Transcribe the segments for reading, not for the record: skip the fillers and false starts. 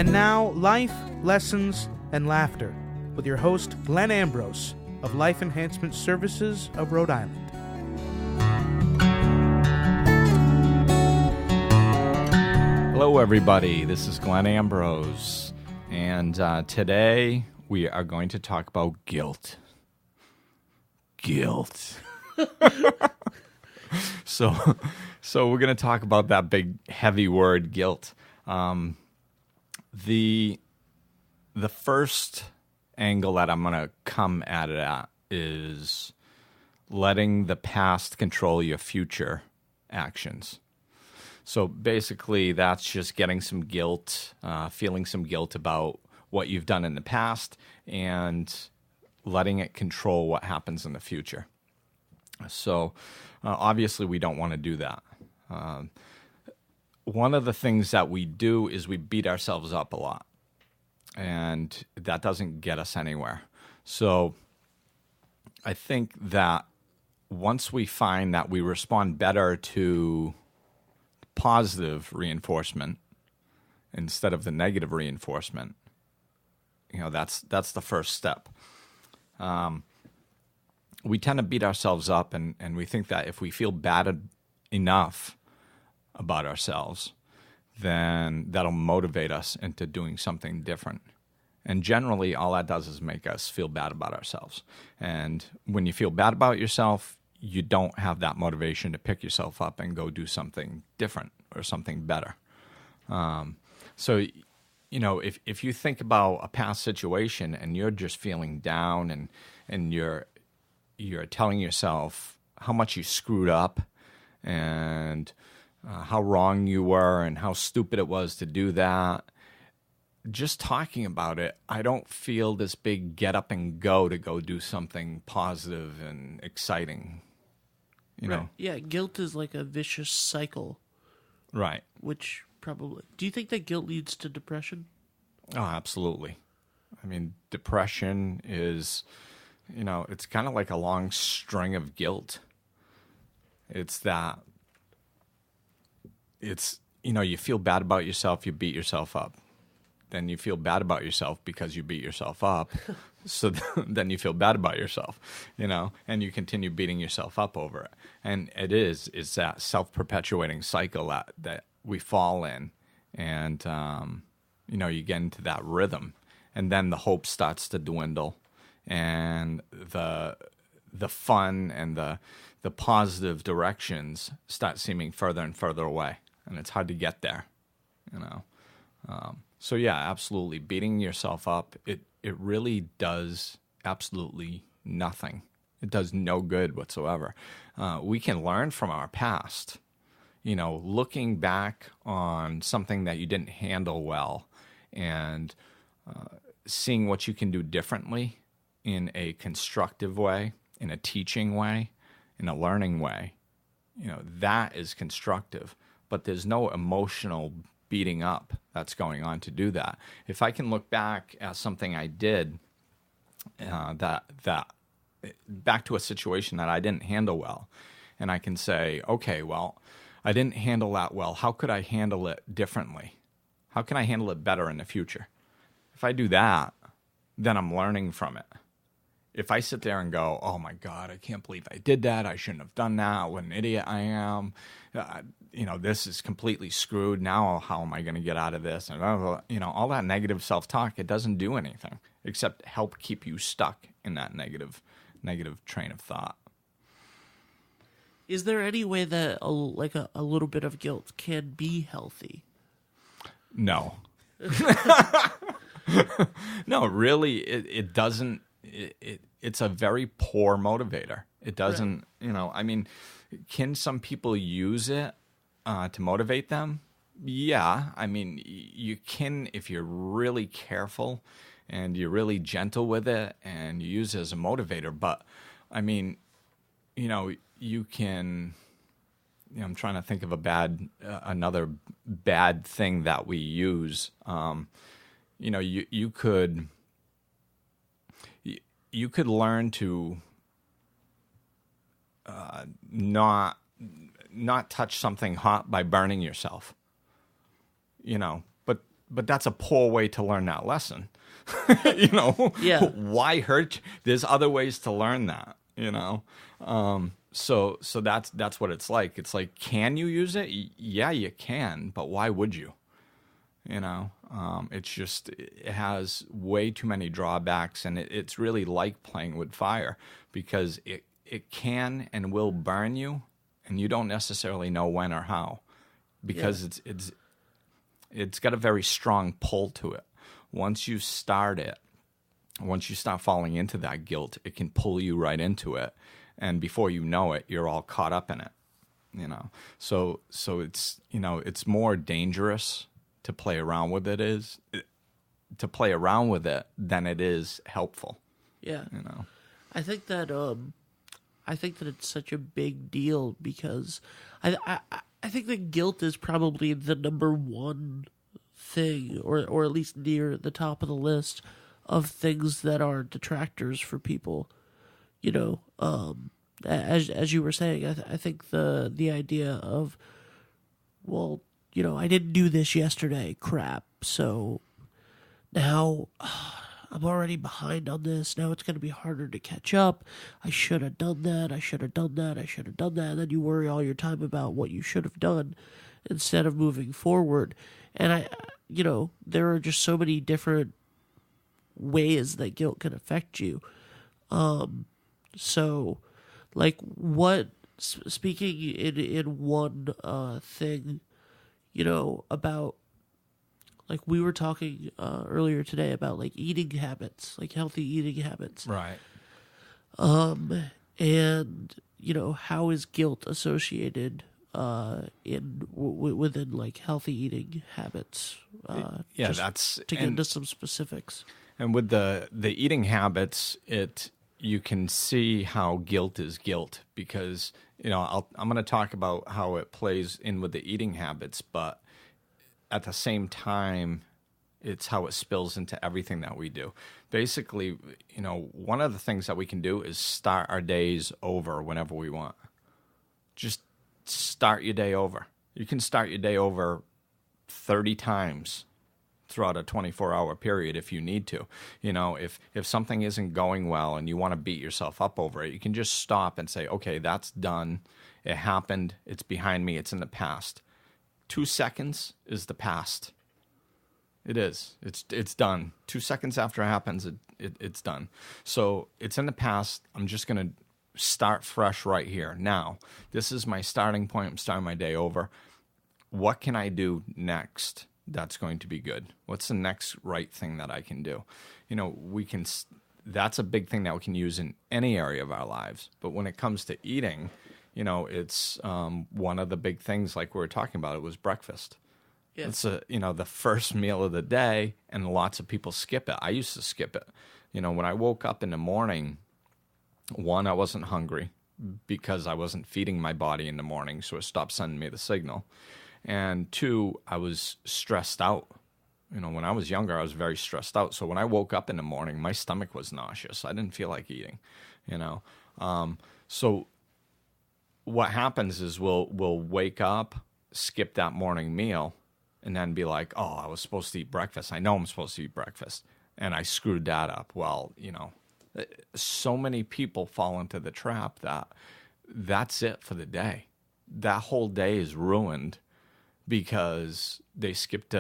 And now, life, lessons, and laughter with your host, Glenn Ambrose of Life Enhancement Services of Rhode Island. Hello, everybody. This is Glenn Ambrose, and today we are going to talk about guilt. Guilt. So we're going to talk about that big, heavy word, guilt. The first angle that I'm going to come at it at is letting the past control your future actions. So basically, that's just getting some guilt, feeling some guilt about what you've done in the past, and letting it control what happens in the future. So obviously, we don't want to do that. One of the things that we do is we beat ourselves up a lot, and that doesn't get us anywhere. So I think that once we find that we respond better to positive reinforcement instead of the negative reinforcement, that's the first step. We tend to beat ourselves up, and we think that if we feel bad enough about ourselves, then that'll motivate us into doing something different. And generally, all that does is make us feel bad about ourselves. And when you feel bad about yourself, you don't have that motivation to pick yourself up and go do something different or something better. So, if you think about a past situation and you're just feeling down and you're telling yourself how much you screwed up and how wrong you were and how stupid it was to do that, just talking about it, I don't feel this big get up and go to go do something positive and exciting. You know? Yeah, guilt is like a vicious cycle. Right. Which probably... Do you think that guilt leads to depression? Oh, absolutely. I mean, depression is, it's kind of like a long string of guilt. You feel bad about yourself, you beat yourself up. Then you feel bad about yourself because you beat yourself up. So then you feel bad about yourself, and you continue beating yourself up over it. And it's that self-perpetuating cycle that we fall in. And, you get into that rhythm. And then the hope starts to dwindle. And the fun and the positive directions start seeming further and further away. And it's hard to get there, So yeah, absolutely. Beating yourself up, it really does absolutely nothing. It does no good whatsoever. We can learn from our past. Looking back on something that you didn't handle well and seeing what you can do differently in a constructive way, in a teaching way, in a learning way, that is constructive. But there's no emotional beating up that's going on to do that. If I can look back at something I did back to a situation that I didn't handle well, and I can say, okay, well, I didn't handle that well. How could I handle it differently? How can I handle it better in the future? If I do that, then I'm learning from it. If I sit there and go, oh my God, I can't believe I did that. I shouldn't have done that. What an idiot I am. This is completely screwed. Now how am I going to get out of this? And, all that negative self-talk, it doesn't do anything except help keep you stuck in that negative train of thought. Is there any way that a little bit of guilt can be healthy? No. No, really, it doesn't. It's a very poor motivator. It doesn't, can some people use it to motivate them? Yeah, you can if you're really careful and you're really gentle with it and you use it as a motivator. But, you can... I'm trying to think of another bad thing that we use. You could learn to not touch something hot by burning yourself. but that's a poor way to learn that lesson. Yeah. Why hurt? There's other ways to learn that, So that's what it's like. It's like, can you use it? Yeah, you can, but why would you? It's just, it has way too many drawbacks, and it's really like playing with fire, because it can and will burn you, and you don't necessarily know when or how, because it's got a very strong pull to it. Once you start falling into that guilt, it can pull you right into it, and before you know it, you're all caught up in it. So it's it's more dangerous to play around with it than it is helpful. Yeah. I think that it's such a big deal, because I think that guilt is probably the number one thing, or at least near the top of the list of things that are detractors for people. As you were saying, I think the idea of, well, I didn't do this yesterday, crap, so now I'm already behind on this. Now it's going to be harder to catch up. I should have done that. And then you worry all your time about what you should have done instead of moving forward. And there are just so many different ways that guilt can affect you. So, like, speaking in one thing, about, like, we were talking earlier today about, like, eating habits, like healthy eating habits. Right. And, how is guilt associated within, like, healthy eating habits? To get into some specifics. And with the eating habits, you can see how guilt is guilt, because I'm going to talk about how it plays in with the eating habits, but at the same time, it's how it spills into everything that we do. Basically, one of the things that we can do is start our days over whenever we want. Just start your day over. You can start your day over 30 times throughout a 24-hour period if you need to. If something isn't going well and you want to beat yourself up over it, you can just stop and say, okay, that's done. It happened. It's behind me. It's in the past. 2 seconds is the past. It is. It's done. 2 seconds after it happens, it's done. So it's in the past. I'm just going to start fresh right here. Now, this is my starting point. I'm starting my day over. What can I do next that's going to be good? What's the next right thing that I can do? That's a big thing that we can use in any area of our lives. But when it comes to eating, it's one of the big things, like we were talking about, it was breakfast. Yeah. It's the first meal of the day, and lots of people skip it. I used to skip it. When I woke up in the morning, one, I wasn't hungry because I wasn't feeding my body in the morning, so it stopped sending me the signal. And two, I was stressed out. When I was younger, I was very stressed out. So when I woke up in the morning, my stomach was nauseous. I didn't feel like eating, So what happens is we'll wake up, skip that morning meal, and then be like, oh, I was supposed to eat breakfast. I know I'm supposed to eat breakfast, and I screwed that up. Well, so many people fall into the trap that that's it for the day. That whole day is ruined because they skipped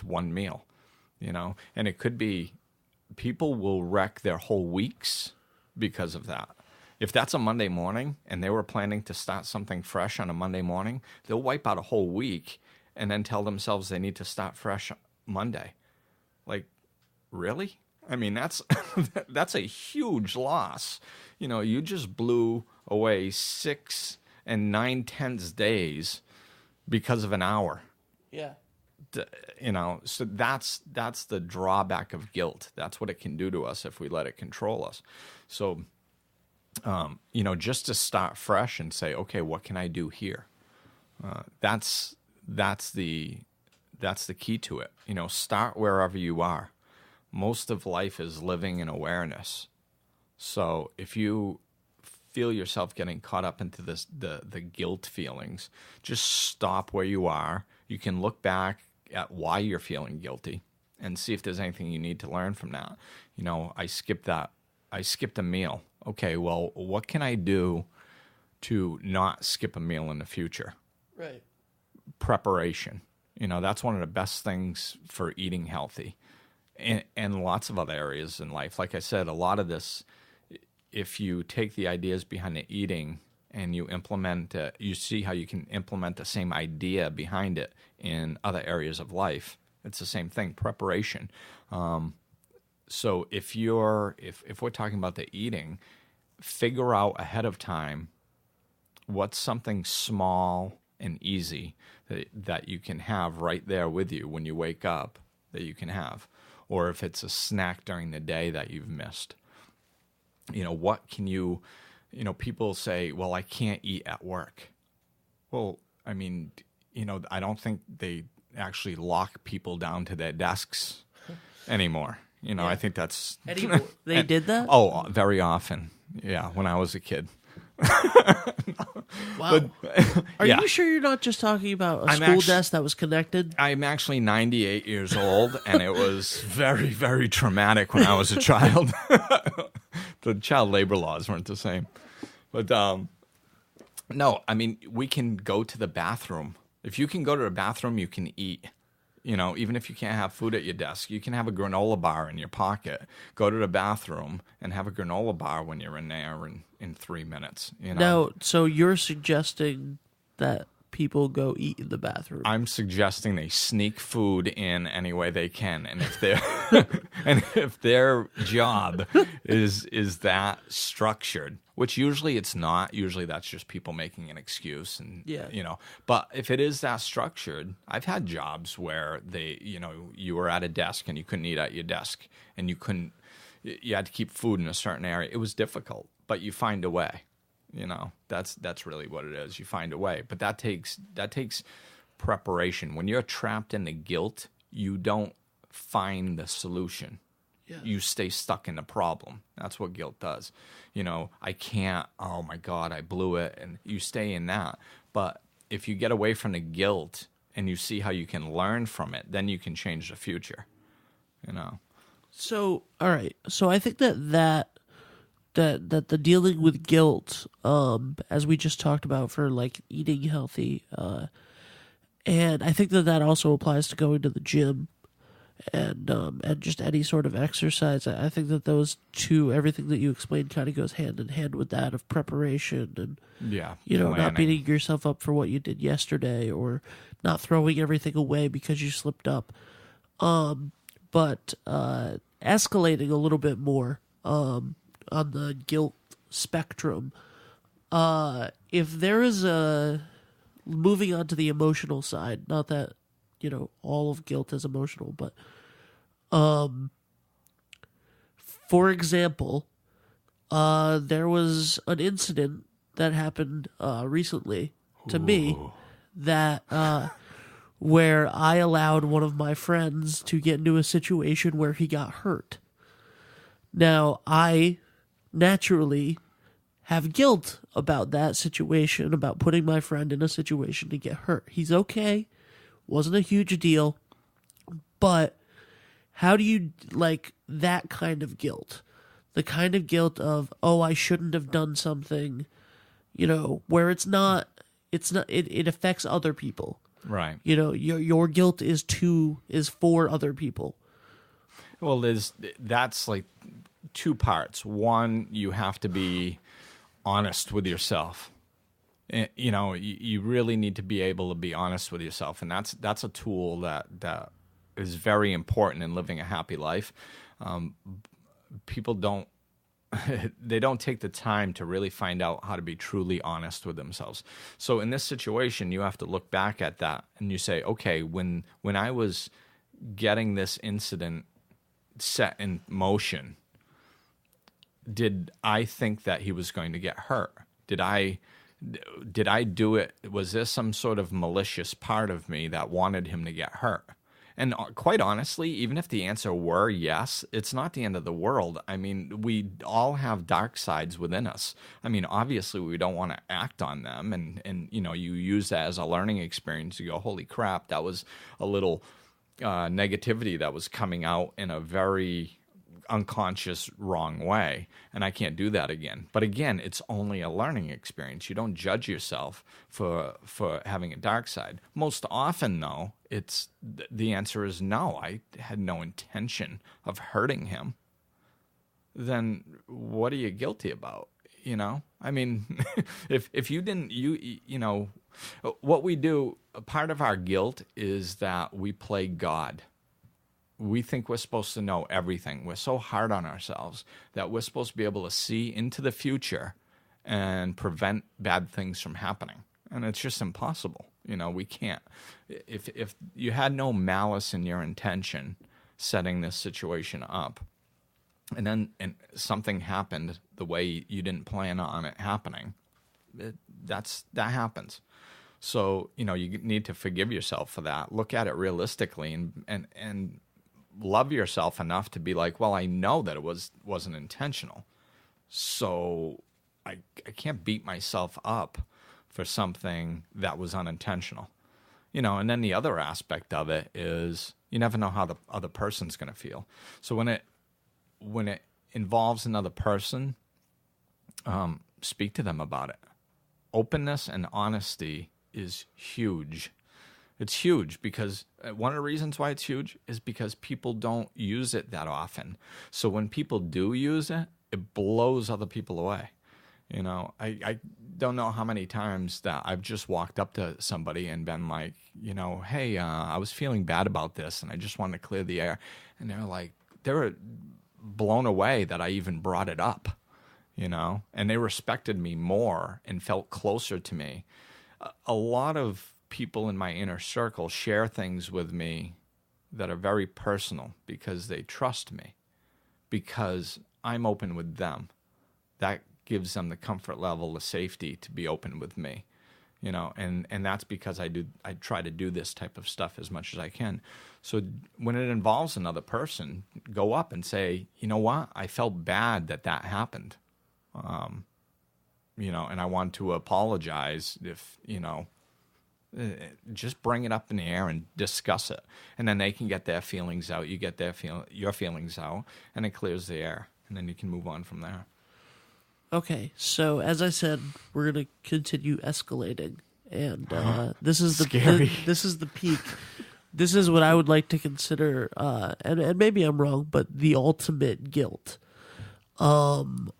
one meal, and it could be people will wreck their whole weeks because of that. If that's a Monday morning and they were planning to start something fresh on a Monday morning, they'll wipe out a whole week and then tell themselves they need to start fresh Monday. Like, really? I mean, that's that's a huge loss. You just blew away 6 9/10 days because of an hour. Yeah. So that's the drawback of guilt. That's what it can do to us if we let it control us. So, just to start fresh and say, okay, what can I do here? That's the key to it. Start wherever you are. Most of life is living in awareness. So if you feel yourself getting caught up into the guilt feelings, just stop where you are. You can look back at why you're feeling guilty and see if there's anything you need to learn from that. I skipped a meal. Okay, well, what can I do to not skip a meal in the future? Right. Preparation. That's one of the best things for eating healthy, and lots of other areas in life. Like I said, a lot of this, if you take the ideas behind the eating and you implement it, you see how you can implement the same idea behind it in other areas of life. It's the same thing, preparation. So if we're talking about the eating, figure out ahead of time what's something small and easy that you can have right there with you when you wake up that you can have. Or if it's a snack during the day that you've missed. What can you, people say, well, I can't eat at work. Well, I mean, I don't think they actually lock people down to their desks anymore. I think that's... They did that? Oh, very often. Yeah, when I was a kid. Wow. Are you sure you're not just talking about a school desk that was connected? I'm actually 98 years old, and it was very, very traumatic when I was a child. The child labor laws weren't the same. But no, I mean, we can go to the bathroom. If you can go to the bathroom, you can eat. Even if you can't have food at your desk, you can have a granola bar in your pocket. Go to the bathroom and have a granola bar when you're in there in 3 minutes. Now, so you're suggesting that people go eat in the bathroom? I'm suggesting they sneak food in any way they can, and if their job is that structured, which usually it's not. Usually that's just people making an excuse, and But if it is that structured, I've had jobs where you were at a desk and you couldn't eat at your desk, and you had to keep food in a certain area. It was difficult, but you find a way. That's really what it is. You find a way, but that takes preparation. When you're trapped in the guilt, you don't find the solution. Yeah. You stay stuck in the problem. That's what guilt does. I can't, oh my God, I blew it. And you stay in that. But if you get away from the guilt and you see how you can learn from it, then you can change the future. So, all right. So I think that the dealing with guilt, as we just talked about for like eating healthy, and I think that also applies to going to the gym and just any sort of exercise. I think that those two, everything that you explained, kind of goes hand in hand with that of preparation and not beating yourself up for what you did yesterday or not throwing everything away because you slipped up. But escalating a little bit more on the guilt spectrum, if there is moving on to the emotional side, not that all of guilt is emotional, but for example, there was an incident that happened recently to me that where I allowed one of my friends to get into a situation where he got hurt. Now, I naturally have guilt about that situation, about putting my friend in a situation to get hurt. He's okay. Wasn't a huge deal. But how do you like that kind of guilt? The kind of guilt of, oh, I shouldn't have done something, where it affects other people. Right. Your guilt is for other people. Well, that's like two parts. One, you have to be honest with yourself. You really need to be able to be honest with yourself, and that's a tool that is very important in living a happy life. People don't take the time to really find out how to be truly honest with themselves. So in this situation, you have to look back at that and you say, okay, when I was getting this incident set in motion, did I think that he was going to get hurt? Did I do it? Was there some sort of malicious part of me that wanted him to get hurt? And quite honestly, even if the answer were yes, it's not the end of the world. I mean, we all have dark sides within us. I mean, obviously, we don't want to act on them. And you know, you use that as a learning experience. You go, holy crap, that was a little negativity that was coming out in a very unconscious wrong way, and I can't do that again. But again, it's only a learning experience. You don't judge yourself for having a dark side. Most often, though, it's the answer is no. I had no intention of hurting him. Then what are you guilty about? You know, I mean, if you didn't, you know, what we do. Part of our guilt is that we play God. We think we're supposed to know everything. We're so hard on ourselves that we're supposed to be able to see into the future and prevent bad things from happening. And it's just impossible. You know, we can't. If you had no malice in your intention setting this situation up, and then something happened the way you didn't plan on it happening, that happens. So, you know, you need to forgive yourself for that. Look at it realistically and love yourself enough to be like, well, I know that it wasn't intentional, so I can't beat myself up for something that was unintentional, you know. And then the other aspect of it is you never know how the other person's going to feel. So when it involves another person, speak to them about it. Openness and honesty is huge. It's huge because one of the reasons why it's huge is because people don't use it that often. So when people do use it, it blows other people away. You know, I don't know how many times that I've just walked up to somebody and been like, you know, hey, I was feeling bad about this and I just wanted to clear the air. And they were blown away that I even brought it up, you know, and they respected me more and felt closer to me. A lot of people in my inner circle share things with me that are very personal because they trust me, because I'm open with them. That gives them the comfort level, the safety to be open with me, you know, and that's because I try to do this type of stuff as much as I can. So when it involves another person, go up and say, you know what, I felt bad that happened, you know, and I want to apologize if, you know, just bring it up in the air and discuss it, and then they can get their feelings out. You get your feelings out, and it clears the air, and then you can move on from there. Okay, so as I said, we're going to continue escalating, and this is the Scary. This is the peak. This is what I would like to consider, and maybe I'm wrong, but the ultimate guilt,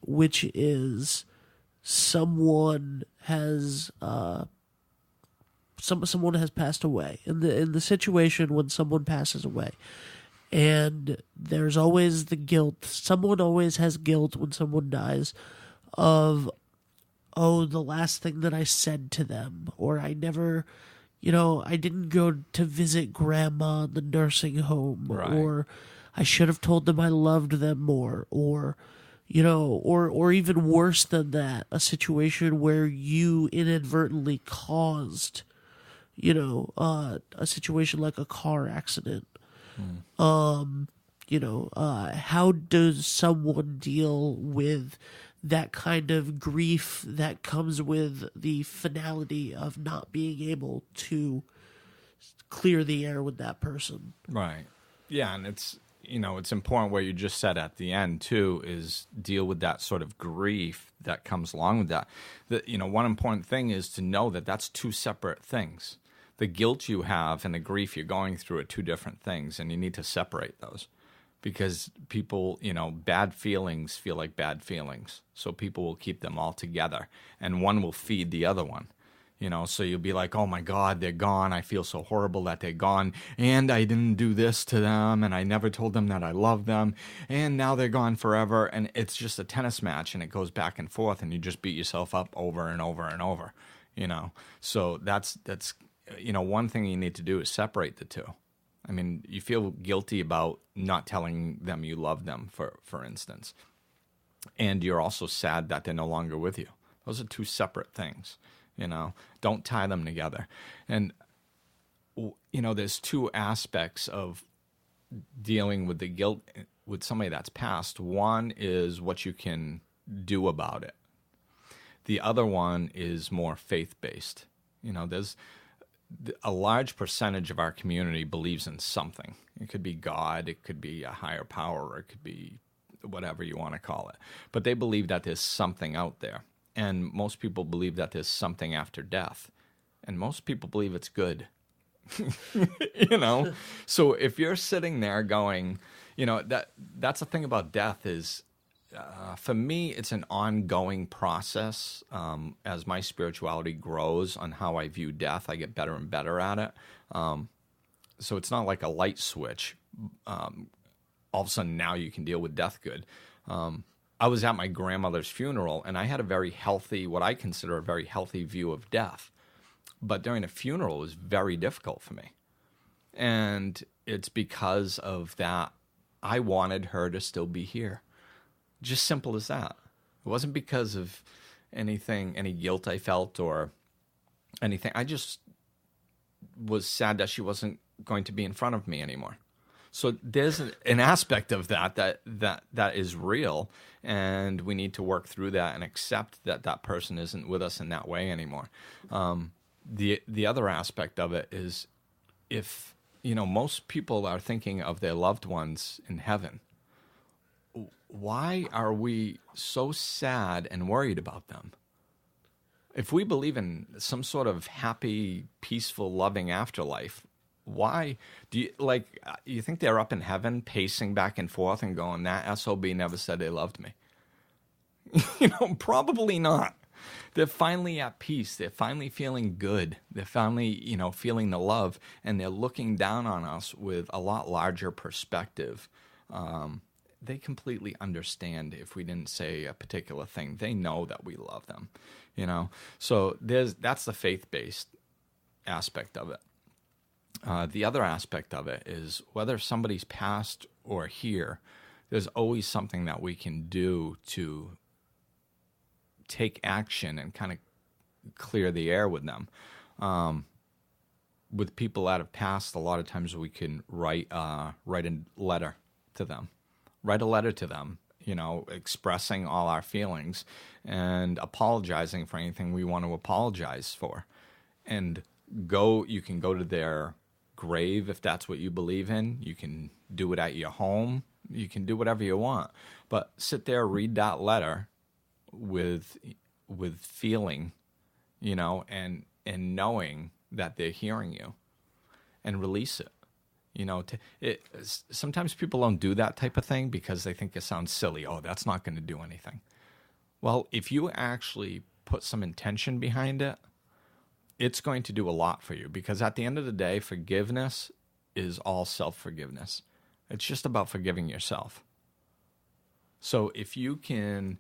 which is someone has someone has passed away. In the situation when someone passes away, and there's always the guilt. Someone always has guilt when someone dies of, oh, the last thing that I said to them, or I never, you know, I didn't go to visit grandma in the nursing home, right. Or I should have told them I loved them more, or, you know, or even worse than that, a situation where you inadvertently caused, you know, a situation like a car accident. You know, how does someone deal with that kind of grief that comes with the finality of not being able to clear the air with that person? Right. Yeah, and it's, you know, it's important what you just said at the end too, is deal with that sort of grief that comes along with that. You know, one important thing is to know that that's two separate things. The guilt you have and the grief you're going through are two different things, and you need to separate those. Because people, you know, bad feelings feel like bad feelings. So people will keep them all together, and one will feed the other one. You know, so you'll be like, oh my God, they're gone. I feel so horrible that they're gone. And I didn't do this to them, and I never told them that I love them. And now they're gone forever. And it's just a tennis match, and it goes back and forth, and you just beat yourself up over and over and over, you know. So that's you know, one thing you need to do is separate the two. I mean, you feel guilty about not telling them you love them, for instance. And you're also sad that they're no longer with you. Those are two separate things, you know. Don't tie them together. And there's two aspects of dealing with the guilt with somebody that's passed. One is what you can do about it. The other one is more faith-based. There's a large percentage of our community believes in something. It could be God, it could be a higher power, or it could be whatever you want to call it. But they believe that there's something out there. And most people believe that there's something after death. And most people believe it's good. So if you're sitting there going, that's the thing about death is, for me, it's an ongoing process. As my spirituality grows on how I view death, I get better and better at it. So it's not like a light switch. All of a sudden now you can deal with death good. I was at my grandmother's funeral, and I had a very healthy, what I consider a very healthy view of death. But during a funeral, it was very difficult for me. And it's because of that, I wanted her to still be here. Just simple as that. It wasn't because of anything, any guilt I felt or anything. I just was sad that she wasn't going to be in front of me anymore. So there's an aspect of that is real, and we need to work through that and accept that that person isn't with us in that way anymore. The other aspect of it is, if most people are thinking of their loved ones in heaven, why are we so sad and worried about them? If we believe in some sort of happy, peaceful, loving afterlife, why do you think they're up in heaven pacing back and forth and going, that SOB never said they loved me? Probably not. They're finally at peace. They're finally feeling good. They're finally, feeling the love, and they're looking down on us with a lot larger perspective. They completely understand if we didn't say a particular thing. They know that we love them, So that's the faith-based aspect of it. The other aspect of it is, whether somebody's passed or here, there's always something that we can do to take action and kind of clear the air with them. With people that have passed, a lot of times we can write a letter to them. Write a letter to them, expressing all our feelings and apologizing for anything we want to apologize for. And you can go to their grave if that's what you believe in. You can do it at your home. You can do whatever you want. But sit there, read that letter with feeling, and knowing that they're hearing you, and release it. Sometimes people don't do that type of thing because they think it sounds silly. Oh, that's not going to do anything. Well, if you actually put some intention behind it, it's going to do a lot for you, because at the end of the day, forgiveness is all self-forgiveness. It's just about forgiving yourself. So if you can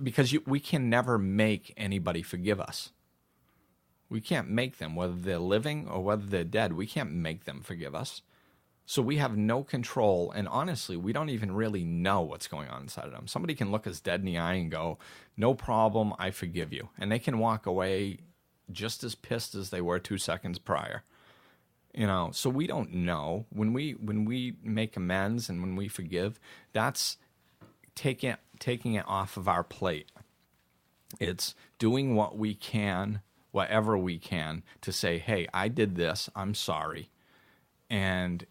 because we can never make anybody forgive us. We can't make them, whether they're living or whether they're dead. We can't make them forgive us. So we have no control, and honestly, we don't even really know what's going on inside of them. Somebody can look us dead in the eye and go, no problem, I forgive you. And they can walk away just as pissed as they were 2 seconds prior. So we don't know. When we make amends and when we forgive, that's taking it off of our plate. It's doing what we can, whatever we can, to say, hey, I did this, I'm sorry. And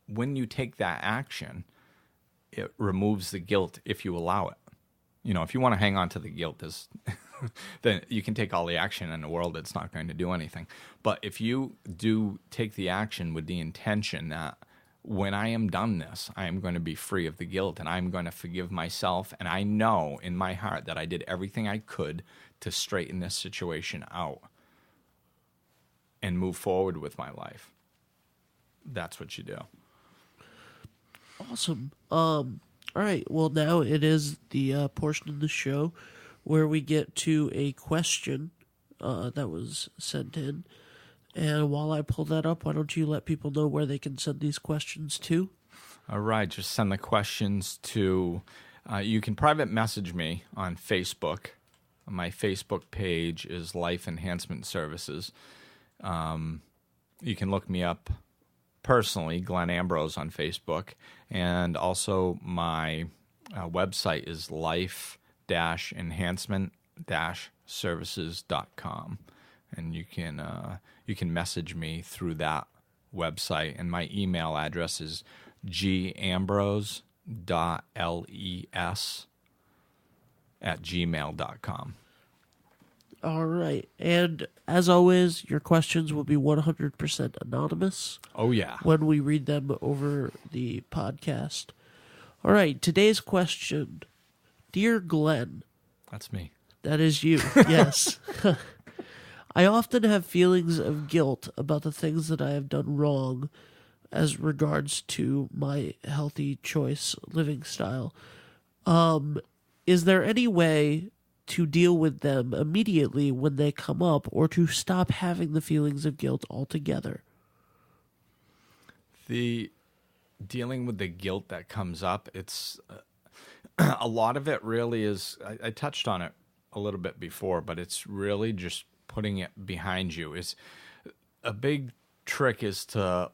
when you take that action, it removes the guilt if you allow it. If you want to hang on to the guilt, then you can take all the action in the world. It's not going to do anything. But if you do take the action with the intention that when I am done this, I am going to be free of the guilt, and I'm going to forgive myself, and I know in my heart that I did everything I could to straighten this situation out and move forward with my life. That's what you do. Awesome. All right. Well, now it is the portion of the show where we get to a question that was sent in. And while I pull that up, why don't you let people know where they can send these questions to? All right. Just send the questions to, you can private message me on Facebook. My Facebook page is Life Enhancement Services. you can look me up personally, Glenn Ambrose on Facebook, and also my website is life-enhancement-services.com, and you can message me through that website, and my email address is gambrose.les@gmail.com. All right. And as always, your questions will be 100% anonymous. Oh, yeah. When we read them over the podcast. All right. Today's question. Dear Glenn. That's me. That is you. Yes. I often have feelings of guilt about the things that I have done wrong as regards to my healthy choice living style. Is there any way to deal with them immediately when they come up, or to stop having the feelings of guilt altogether? The dealing with the guilt that comes up, it's a lot of it really is, I touched on it a little bit before, but it's really just putting it behind you. Is a big trick is to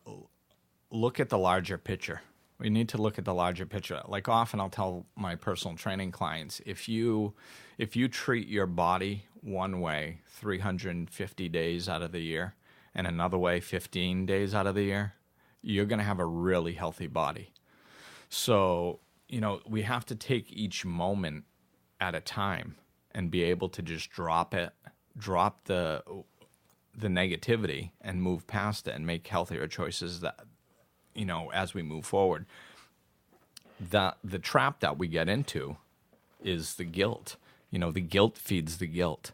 look at the larger picture. We need to look at the larger picture. Like often I'll tell my personal training clients, if you treat your body one way 350 days out of the year and another way 15 days out of the year, you're going to have a really healthy body. So, we have to take each moment at a time and be able to just drop the negativity and move past it and make healthier choices that, as we move forward. The trap that we get into is the guilt. The guilt feeds the guilt.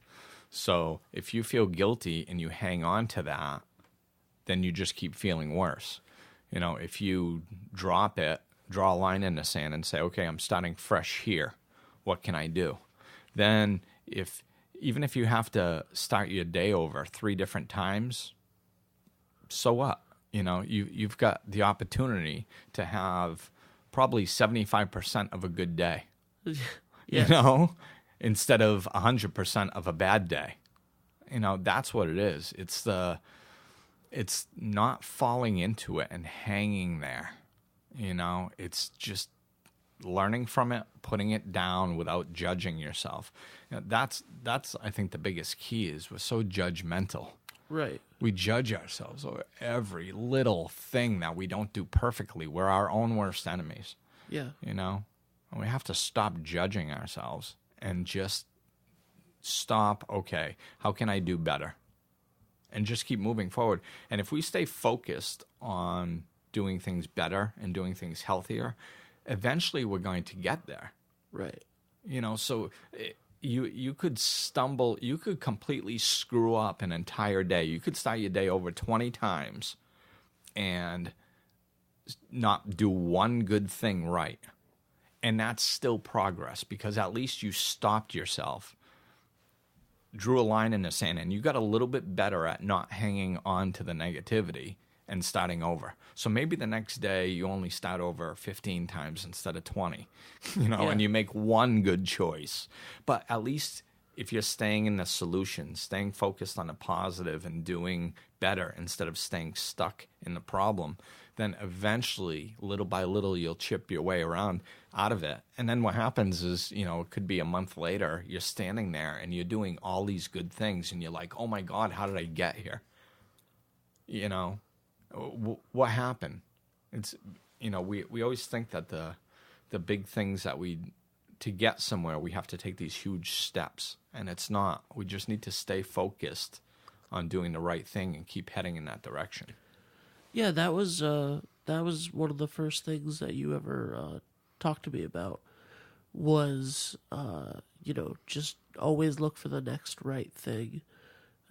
So if you feel guilty and you hang on to that, then you just keep feeling worse. If you drop it, draw a line in the sand and say, okay, I'm starting fresh here. What can I do? Then even if you have to start your day over 3 different times, so what? You've got the opportunity to have probably 75% of a good day, Yes. Instead of 100% of a bad day. That's what it is. It's not falling into it and hanging there. It's just learning from it, putting it down without judging yourself. That's I think the biggest key is we're so judgmental. Right. We judge ourselves over every little thing that we don't do perfectly. We're our own worst enemies. Yeah. And we have to stop judging ourselves and just stop, okay, how can I do better? And just keep moving forward. And if we stay focused on doing things better and doing things healthier, eventually we're going to get there. Right. So you could stumble, you could completely screw up an entire day. You could start your day over 20 times and not do one good thing right. And that's still progress, because at least you stopped yourself, drew a line in the sand, and you got a little bit better at not hanging on to the negativity and starting over. So maybe the next day you only start over 15 times instead of 20, and you make one good choice. But at least if you're staying in the solution, staying focused on the positive and doing better instead of staying stuck in the problem, then eventually, little by little, you'll chip your way around out of it. And then what happens is, it could be a month later, you're standing there and you're doing all these good things and you're like, oh my God, how did I get here? What happened? It's, we always think that the big things that to get somewhere, we have to take these huge steps, and it's not. We just need to stay focused on doing the right thing and keep heading in that direction. Yeah, that was one of the first things that you ever talked to me about was, just always look for the next right thing,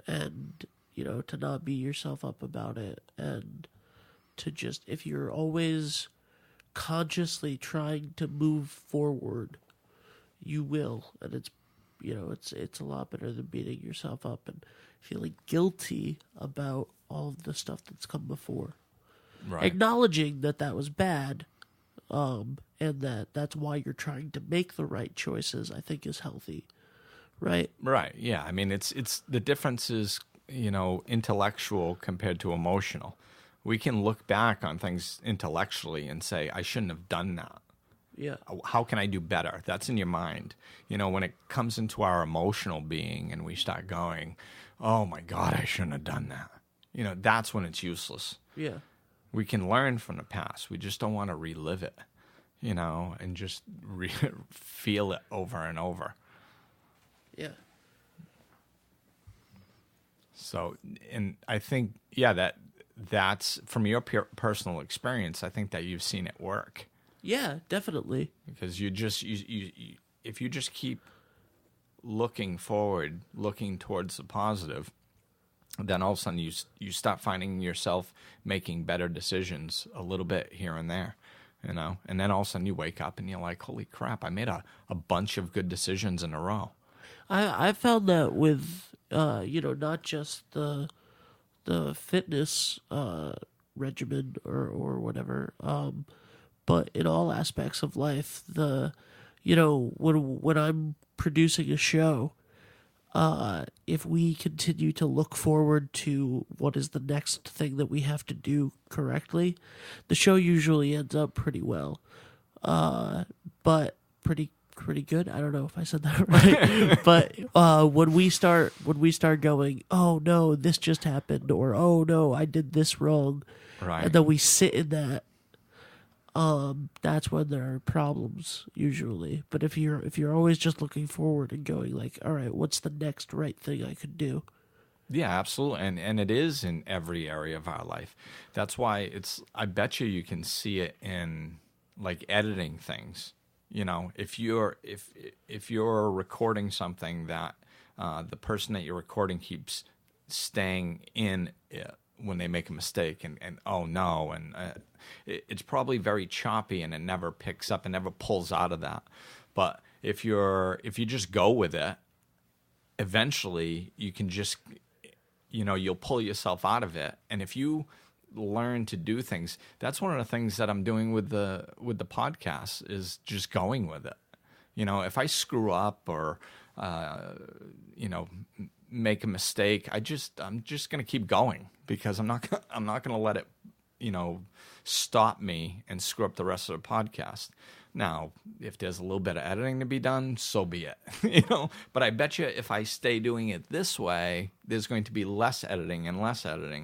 and, to not beat yourself up about it, and to just, if you're always consciously trying to move forward, you will, and it's a lot better than beating yourself up and feeling guilty about all of the stuff that's come before. Right. Acknowledging that was bad, and that's why you're trying to make the right choices, I think is healthy, right? Right. Yeah. I mean, it's the difference is intellectual compared to emotional. We can look back on things intellectually and say, I shouldn't have done that. Yeah. How can I do better? That's in your mind. When it comes into our emotional being and we start going, oh my God, I shouldn't have done that. That's when it's useless. Yeah. We can learn from the past. We just don't want to relive it, and just feel it over and over. Yeah. So, and I think, that's from your personal experience. I think that you've seen it work. Yeah, definitely. Because if you just keep looking forward, looking towards the positive, then all of a sudden you start finding yourself making better decisions a little bit here and there, and then all of a sudden you wake up and you're like, holy crap, I made a bunch of good decisions in a row. I found that with not just the fitness regimen or whatever, but in all aspects of life. When I'm producing a show, if we continue to look forward to what is the next thing that we have to do correctly, the show usually ends up pretty well, but pretty good. I don't know if I said that right, but when we start going, oh no, this just happened, or oh no, I did this wrong, right, and then we sit in that. That's when there are problems usually. But if you're always just looking forward and going like, all right, what's the next right thing I could do? Yeah, absolutely. And it is in every area of our life. That's why I bet you can see it in like editing things. If you're recording something that the person that you're recording keeps staying in it when they make a mistake and oh no, and it's probably very choppy and it never picks up and never pulls out of that. But if you just go with it, eventually you can just you'll pull yourself out of it. And if you learn to do things, that's one of the things that I'm doing with the podcast, is just going with it. If I screw up or make a mistake, I'm just going to keep going, because I'm not going to let it stop me and screw up the rest of the podcast. Now, if there's a little bit of editing to be done, so be it. But I bet you if I stay doing it this way, there's going to be less editing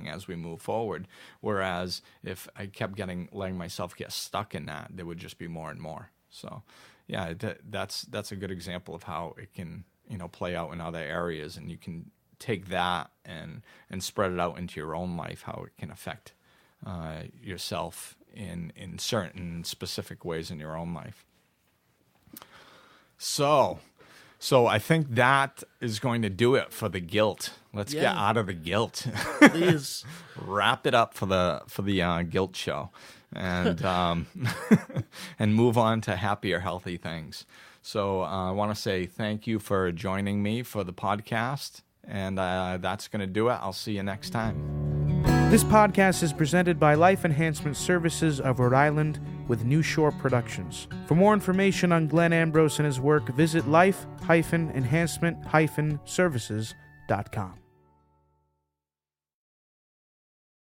as we move forward. Whereas if I kept letting myself get stuck in that, there would just be more and more. So, yeah, that's a good example of how it can play out in other areas, and you can take that and spread it out into your own life, how it can affect yourself in certain specific ways in your own life. So I think that is going to do it for the guilt. Let's get out of the guilt. Please. Wrap it up for the guilt show, and and move on to happier, healthy things. So I want to say thank you for joining me for the podcast, and that's going to do it. I'll see you next time. This podcast is presented by Life Enhancement Services of Rhode Island with New Shore Productions. For more information on Glenn Ambrose and his work, visit life-enhancement-services.com.